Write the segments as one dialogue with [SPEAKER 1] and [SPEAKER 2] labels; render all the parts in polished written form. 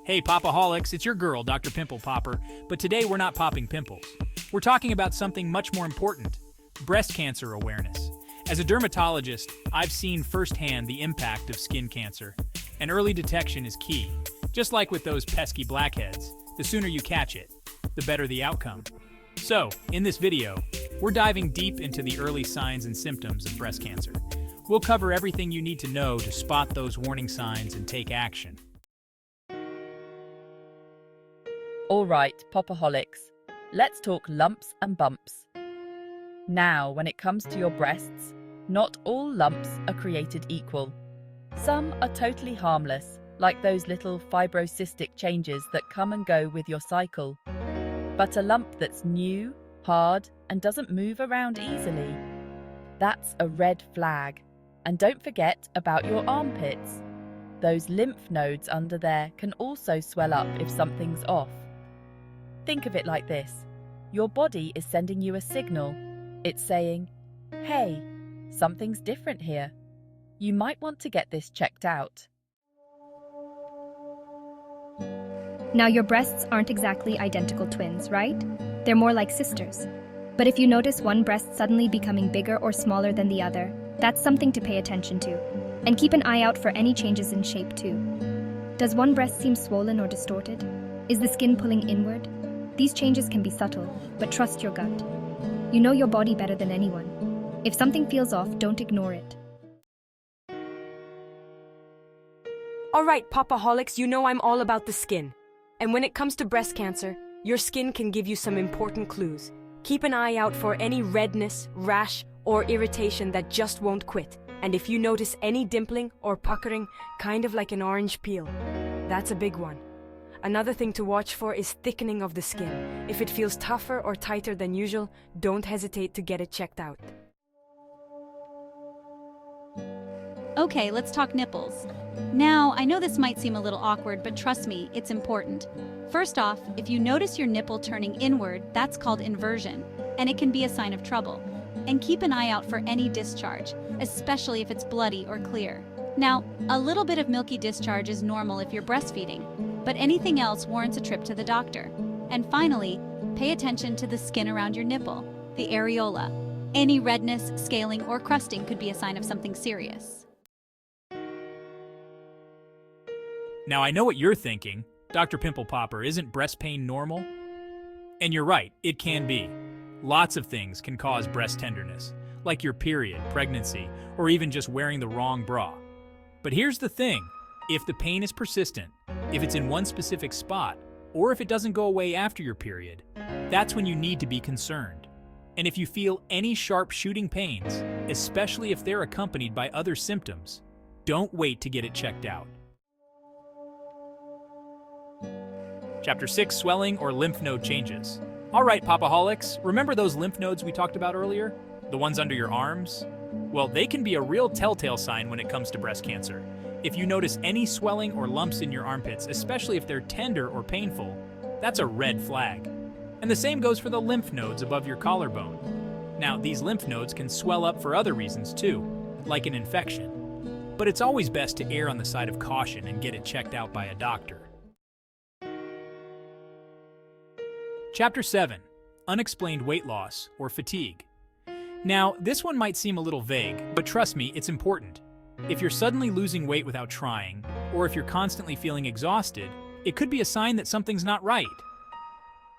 [SPEAKER 1] Hey Popaholics, it's your girl, Dr. Pimple Popper, but today we're not popping pimples. We're talking about something much more important, breast cancer awareness. As a dermatologist, I've seen firsthand the impact of skin cancer, and early detection is key. Just like with those pesky blackheads, the sooner you catch it, the better the outcome. So, in this video, we're diving deep into the early signs and symptoms of breast cancer. We'll cover everything you need to know to spot those warning signs and take action.
[SPEAKER 2] Alright, Popaholics, let's talk lumps and bumps. Now, when it comes to your breasts, not all lumps are created equal. Some are totally harmless, like those little fibrocystic changes that come and go with your cycle. But a lump that's new, hard, and doesn't move around easily, that's a red flag. And don't forget about your armpits. Those lymph nodes under there can also swell up if something's off. Think of it like this. Your body is sending you a signal. It's saying, hey, something's different here. You might want to get this checked out.
[SPEAKER 3] Now, your breasts aren't exactly identical twins, right? They're more like sisters. But if you notice one breast suddenly becoming bigger or smaller than the other, that's something to pay attention to. And keep an eye out for any changes in shape too. Does one breast seem swollen or distorted? Is the skin pulling inward? These changes can be subtle, but trust your gut. You know your body better than anyone. If something feels off, don't ignore it.
[SPEAKER 4] Alright, Popaholics, you know I'm all about the skin. And when it comes to breast cancer, your skin can give you some important clues. Keep an eye out for any redness, rash, or irritation that just won't quit. And if you notice any dimpling or puckering, kind of like an orange peel, that's a big one. Another thing to watch for is thickening of the skin. If it feels tougher or tighter than usual, don't hesitate to get it checked out.
[SPEAKER 5] Okay, let's talk nipples. Now, I know this might seem a little awkward, but trust me, it's important. First off, if you notice your nipple turning inward, that's called inversion, and it can be a sign of trouble. And keep an eye out for any discharge, especially if it's bloody or clear. Now, a little bit of milky discharge is normal if you're breastfeeding, but anything else warrants a trip to the doctor. And finally, pay attention to the skin around your nipple, the areola. Any redness, scaling, or crusting could be a sign of something serious.
[SPEAKER 1] Now I know what you're thinking. Dr. Pimple Popper, isn't breast pain normal? And you're right, it can be. Lots of things can cause breast tenderness, like your period, pregnancy, or even just wearing the wrong bra. But here's the thing, if the pain is persistent, if it's in one specific spot, or if it doesn't go away after your period, that's when you need to be concerned. And if you feel any sharp shooting pains, especially if they're accompanied by other symptoms, don't wait to get it checked out. Chapter 6, Swelling or Lymph Node Changes. Alright, Popaholics, remember those lymph nodes we talked about earlier? The ones under your arms? Well, they can be a real telltale sign when it comes to breast cancer. If you notice any swelling or lumps in your armpits, especially if they're tender or painful, that's a red flag. And the same goes for the lymph nodes above your collarbone. Now, these lymph nodes can swell up for other reasons too, like an infection. But it's always best to err on the side of caution and get it checked out by a doctor. Chapter 7, Unexplained Weight Loss or Fatigue. Now, this one might seem a little vague, but trust me, it's important. If you're suddenly losing weight without trying, or if you're constantly feeling exhausted, it could be a sign that something's not right.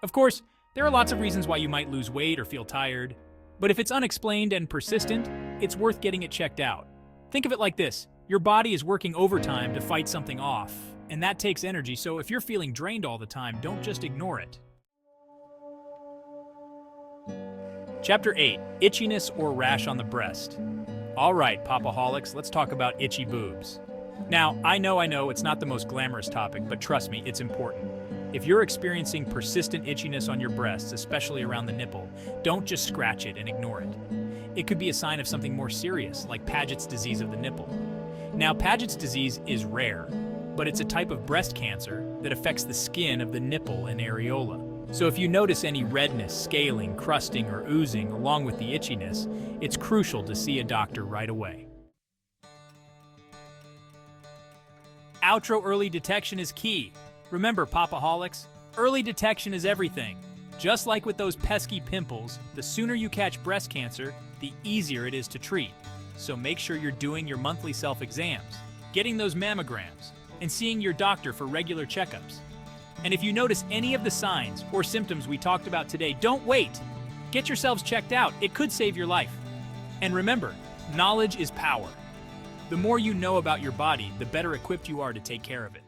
[SPEAKER 1] Of course, there are lots of reasons why you might lose weight or feel tired, but if it's unexplained and persistent, it's worth getting it checked out. Think of it like this, your body is working overtime to fight something off, and that takes energy, so if you're feeling drained all the time, don't just ignore it. Chapter 8, Itchiness or Rash on the Breast. Alright, Popaholics, let's talk about itchy boobs. Now, I know it's not the most glamorous topic, but trust me, it's important. If you're experiencing persistent itchiness on your breasts, especially around the nipple, don't just scratch it and ignore it. It could be a sign of something more serious, like Paget's disease of the nipple. Now, Paget's disease is rare, but it's a type of breast cancer that affects the skin of the nipple and areola. So if you notice any redness, scaling, crusting, or oozing along with the itchiness, it's crucial to see a doctor right away. Outro early detection is key. Remember, Popaholics, early detection is everything. Just like with those pesky pimples, the sooner you catch breast cancer, the easier it is to treat. So make sure you're doing your monthly self-exams, getting those mammograms, and seeing your doctor for regular checkups. And if you notice any of the signs or symptoms we talked about today, don't wait. Get yourselves checked out. It could save your life. And remember, knowledge is power. The more you know about your body, the better equipped you are to take care of it.